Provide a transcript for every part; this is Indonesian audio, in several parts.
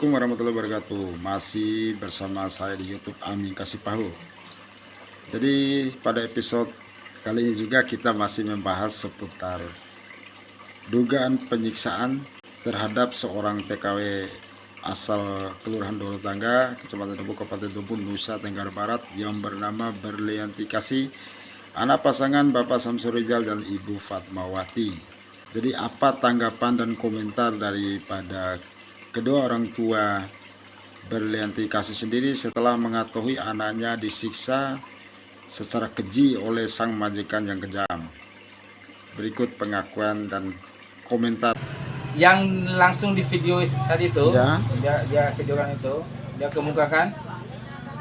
Assalamualaikum warahmatullahi wabarakatuh. Masih bersama saya di YouTube Amin Kasih Pahu. Jadi pada episode kali ini juga kita masih membahas seputar dugaan penyiksaan terhadap seorang TKW asal Kelurahan Doro Tangga, Kecamatan Tebo, Kabupaten Tumpul, Nusa Tenggara Barat yang bernama Berlianti Kasih, anak pasangan Bapak Samsul Rizal dan Ibu Fatmawati. Jadi apa tanggapan dan komentar daripada kedua orang tua Berlianti Kasih sendiri setelah mengetahui anaknya disiksa secara keji oleh sang majikan yang kejam? Berikut pengakuan dan komentar yang langsung di video saat itu. ya. Dia videokan itu, dia kemukakan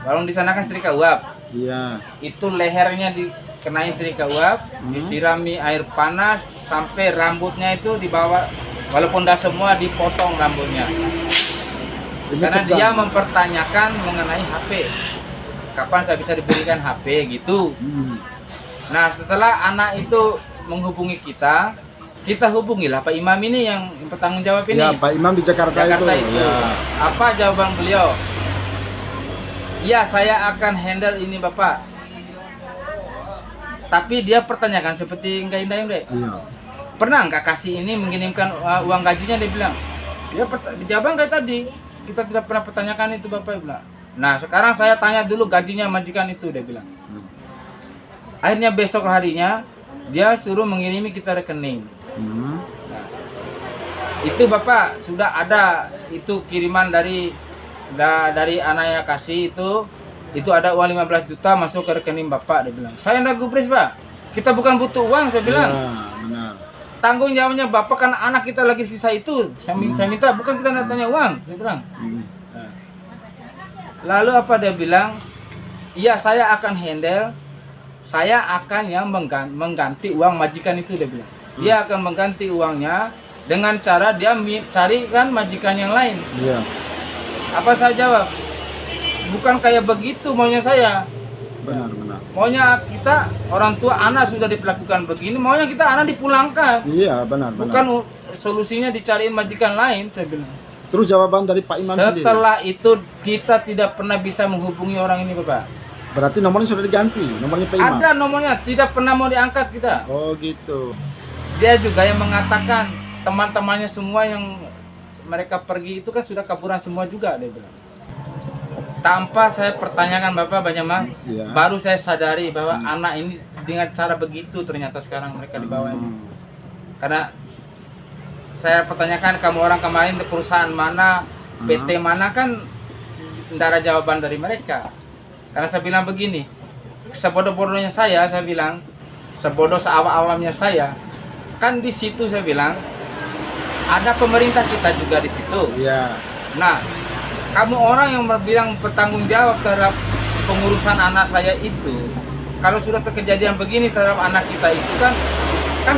warung di sana kan setrika uap. Iya. Itu lehernya dikenai setrika uap, disirami air panas sampai rambutnya itu dibawa, walaupun dah semua dipotong rambutnya. Karena kejam. dia mempertanyakan mengenai HP. Kapan saya bisa diberikan HP gitu. Nah, setelah anak itu menghubungi kita hubungilah Pak Imam ini yang bertanggung jawab ini. Ya, Pak Imam di Jakarta itu. Ya. Apa jawaban beliau? Ya, saya akan handle ini Bapak. Tapi dia pertanyakan seperti Enggak Indah Imre. Iya. Pernah nggak kasih ini mengirimkan uang gajinya? Dia bilang. Dia jawaban kayak tadi. Kita tidak pernah pertanyakan itu Bapak bilang. Nah, sekarang saya tanya dulu gajinya majikan itu, dia bilang. Akhirnya besok harinya dia suruh mengirimi kita rekening. Nah, itu Bapak sudah ada itu kiriman dari anaknya kasih itu ada uang 15 juta masuk ke rekening Bapak, dia bilang. Saya enggak gubris Pak, kita bukan butuh uang, saya bilang. Ya, benar. Tanggung jawabnya Bapak, kan anak kita lagi sisa itu. Saya minta, bukan kita tanya uang, saya bilang. Nah. Lalu apa dia bilang? Iya, saya akan handle. Saya akan yang mengganti uang majikan itu, dia bilang. Dia akan mengganti uangnya dengan cara dia carikan majikan yang lain. Iya. Apa saya jawab? Bukan kayak begitu maunya saya. Benar. Maunya kita orang tua anak sudah diperlakukan begini, maunya kita anak dipulangkan. Iya, benar. Bukan solusinya dicariin majikan lain, saya bilang. Terus jawaban dari Pak Imam sendiri? Setelah itu kita tidak pernah bisa menghubungi orang ini Bapak. Berarti nomornya sudah diganti, nomornya Pak Imam? Ada nomornya, tidak pernah mau diangkat kita. Oh gitu. Dia juga yang mengatakan teman-temannya semua yang mereka pergi itu kan sudah kaburan semua juga, dia bilang. Tanpa saya pertanyakan Bapak Banyama, Ya. baru saya sadari bahwa anak ini dengan cara begitu ternyata sekarang mereka dibawa ini. Karena saya pertanyakan, kamu orang kemarin di perusahaan mana, PT mana, kan tidak ada jawaban dari mereka. Karena saya bilang begini, sebodoh-bodohnya saya bilang, sebodoh seawam-awamnya saya, kan di situ saya bilang ada pemerintah kita juga di situ. Iya. Nah, kamu orang yang bilang bertanggung jawab terhadap pengurusan anak saya itu, kalau sudah terkejadian begini terhadap anak kita itu kan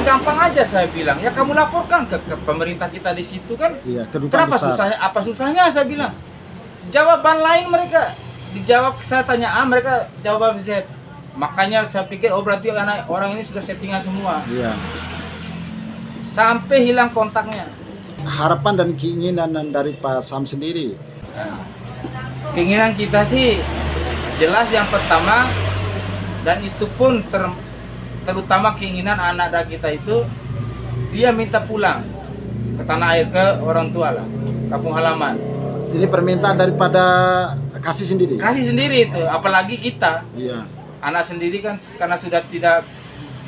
gampang aja saya bilang. Ya kamu laporkan ke pemerintah kita di situ kan. Iya, kedutaan Kenapa besar. susahnya? Apa susahnya saya bilang. Jawaban lain mereka dijawab, saya tanya A, mereka jawab Z. Makanya saya pikir berarti orang ini sudah settingan semua. Iya. Sampai hilang kontaknya. Harapan dan keinginan dari Pak Sam sendiri. Nah, keinginan kita sih jelas yang pertama, dan itu pun terutama keinginan anak kita itu, dia minta pulang ke tanah air, ke orang tua lah, kampung halaman. Ini permintaan daripada Kasih sendiri? Kasih sendiri itu, apalagi kita. Iya. Anak sendiri kan karena sudah tidak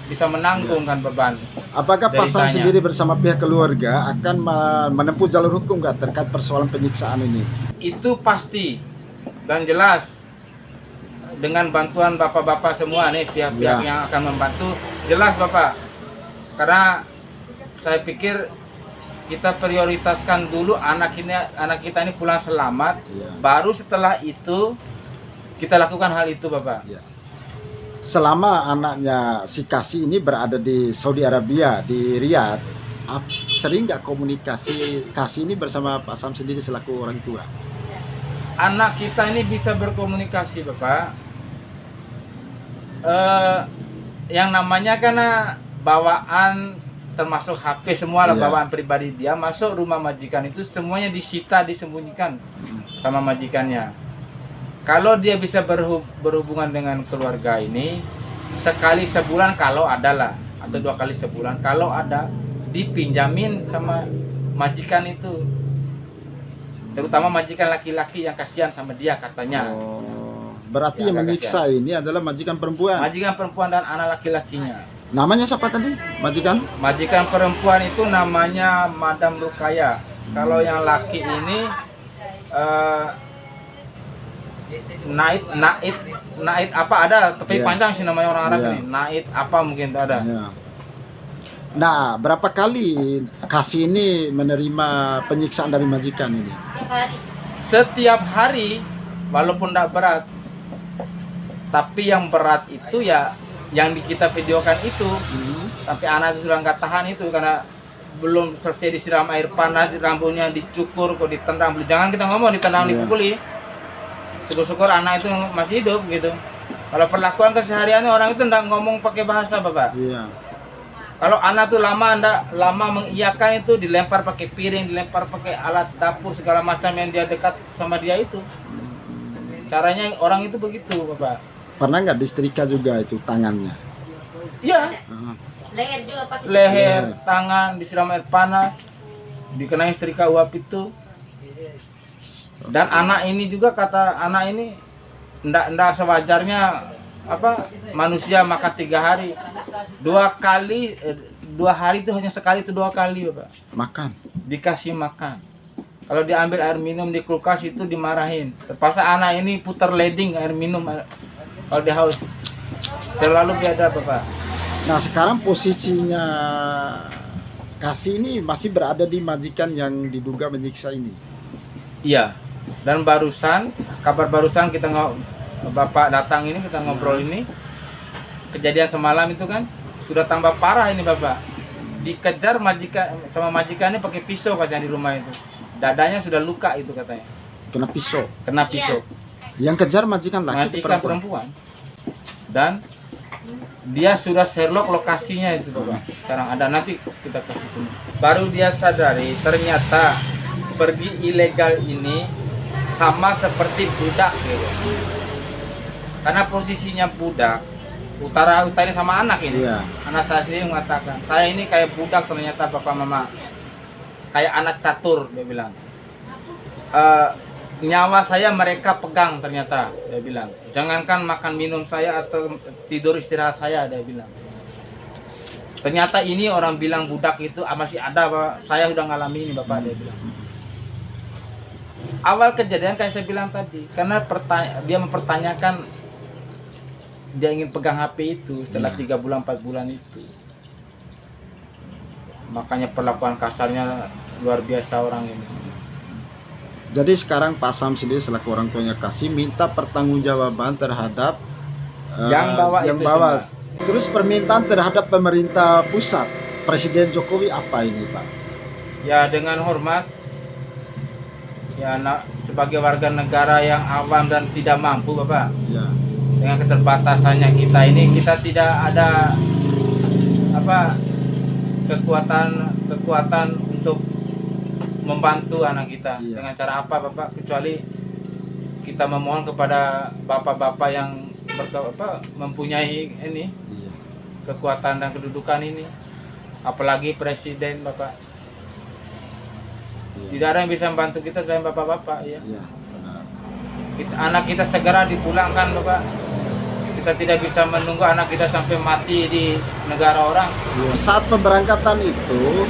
bisa menanggung kan beban. Apakah Pak Sam Deritanya. sendiri bersama pihak keluarga akan menempuh jalur hukum nggak terkait persoalan penyiksaan ini? Itu pasti dan jelas, dengan bantuan bapak-bapak semua nih, pihak-pihak yang akan membantu, jelas Bapak. Karena saya pikir kita prioritaskan dulu anak kita ini pulang selamat. Baru setelah itu kita lakukan hal itu Bapak. Selama anaknya si Kasih ini berada di Saudi Arabia, di Riyadh, sering nggak komunikasi Kasih ini bersama Pak Sam sendiri selaku orang tua? Anak kita ini bisa berkomunikasi Bapak. Yang namanya karena bawaan termasuk HP semua lah, Iya. bawaan pribadi dia, masuk rumah majikan itu semuanya disita, disembunyikan sama majikannya. Kalau dia bisa berhubungan dengan keluarga ini sekali sebulan kalau ada lah, atau 2 kali sebulan kalau ada, dipinjamin sama majikan itu, terutama majikan laki-laki yang kasihan sama dia katanya. Oh, berarti Ya, yang agak menyiksa ini adalah majikan perempuan. Majikan perempuan dan anak laki-lakinya. Namanya siapa tadi? Majikan? Majikan perempuan itu namanya Madam Rukaya. Kalau yang laki ini Naid apa ada, tapi Iya. panjang sih namanya orang Arab Iya. ini. Naid apa mungkin tak ada. Ya. Nah, berapa kali Kasih ini menerima penyiksaan dari majikan ini? Setiap hari, walaupun tidak berat, tapi yang berat itu ya yang kita videokan itu. Tapi anak itu sudah nggak tahan itu karena belum selesai disiram air panas, rambutnya dicukur, kok ditendang. Jangan kita ngomong ditendang, Iya. dipukuli. Syukur-syukur anak itu masih hidup gitu. Kalau perlakuan kesehariannya orang itu ndak ngomong pakai bahasa, Bapak. Iya. Kalau anak tuh lama mengiyakan itu, dilempar pakai piring, dilempar pakai alat dapur segala macam yang dia dekat sama dia itu. Caranya orang itu begitu, Bapak. Pernah nggak disetrika juga itu tangannya? Iya, Ah, Leher juga pakai leher, Iya. tangan disiram air panas, dikenai setrika uap itu. Dan anak ini juga, kata anak ini, ndak sewajarnya apa manusia makan 3 hari, 2 kali, 2 hari itu hanya sekali itu 2 kali, Bapak. makan. Dikasih makan. Kalau diambil air minum di kulkas itu dimarahin. Terpaksa anak ini putar leding air minum kalau dia haus. Terlalu biadab, Bapak. Nah, sekarang posisinya Kasih ini masih berada di majikan yang diduga menyiksa ini. Iya. Dan kabar barusan kita Bapak datang ini, kita ngobrol ini. Kejadian semalam itu kan sudah tambah parah ini, Bapak. Dikejar sama majikannya pakai pisau katanya di rumah itu. Dadanya sudah luka itu katanya. Kena pisau. Kena pisau. Yang kejar majikan laki atau Majikan perempuan. Dan dia sudah Sherlock lokasinya itu, Bapak. Sekarang ada, nanti kita kasih semua. Baru dia sadari ternyata pergi ilegal ini sama seperti budak gitu. Karena posisinya budak, utara sama anak ini. Iya. Anak saya sendiri mengatakan, saya ini kayak budak ternyata, Bapak Mama. Kayak anak catur, dia bilang. Nyawa saya mereka pegang ternyata, dia bilang. Jangankan makan minum saya atau tidur istirahat saya, dia bilang. Ternyata ini orang bilang budak itu masih ada, Pak. Saya sudah ngalami ini, Bapak, dia bilang. Awal kejadian kayak saya bilang tadi, karena dia mempertanyakan, dia ingin pegang HP itu setelah 3 bulan 4 bulan itu. Makanya perlakuan kasarnya luar biasa orang ini. Jadi sekarang Pak Sam sendiri selaku orang tuanya Kasih minta pertanggungjawaban terhadap Yang bawa yang itu bawa. semua. Terus permintaan terhadap pemerintah pusat, Presiden Jokowi apa ini, Pak? Ya dengan hormat, ya sebagai warga negara yang awam dan tidak mampu, Bapak, Ya. dengan keterbatasannya kita ini, kita tidak ada apa kekuatan untuk membantu anak kita. Iya. Dengan cara apa, Bapak, kecuali kita memohon kepada bapak-bapak yang mempunyai ini Iya. kekuatan dan kedudukan ini, apalagi presiden, Bapak. Iya. Tidak ada yang bisa membantu kita selain bapak-bapak, ya. Iya, benar. Anak kita segera dipulangkan, Bapak. Kita tidak bisa menunggu anak kita sampai mati di negara orang. Iya. Saat pemberangkatan itu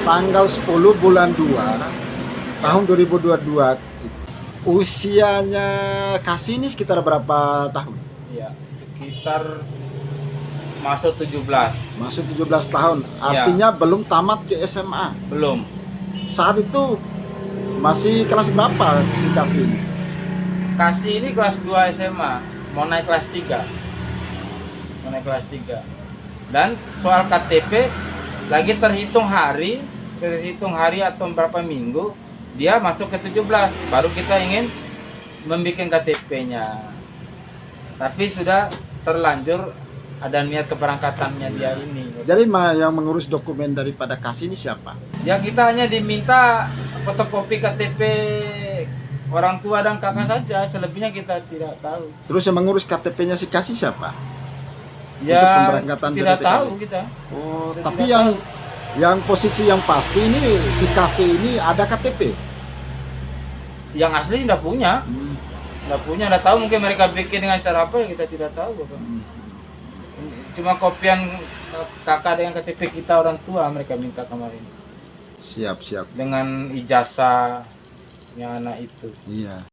tanggal 10 bulan 2 tahun 2022, usianya Kasih ini sekitar berapa tahun? Ya, sekitar masuk 17. Masuk 17 tahun, artinya belum tamat ke SMA. Belum. Saat itu masih kelas berapa si Kasih ini? Kasih ini kelas 2 SMA, mau naik kelas 3. Mau naik kelas 3. Dan soal KTP lagi terhitung hari atau berapa minggu dia masuk ke 17, baru kita ingin membuat KTP-nya. Tapi sudah terlanjur ada niat keberangkatannya dia ini. Jadi yang mengurus dokumen daripada Kasih ini siapa? Ya kita hanya diminta fotokopi KTP orang tua dan kakak saja, selebihnya kita tidak tahu. Terus yang mengurus KTP-nya si Kasih siapa? Ya Untuk pemberangkatan tidak dari tahu TKI. kita. Oh, Kita tapi tidak yang posisi yang pasti ini si Kasih ini ada KTP. Yang asli tidak punya, tidak tahu mungkin mereka bikin dengan cara apa ya kita tidak tahu, Bapak. Cuma kopian kakak dengan KTP kita orang tua mereka minta kemarin Siap. dengan ijazahnya anak itu. Iya.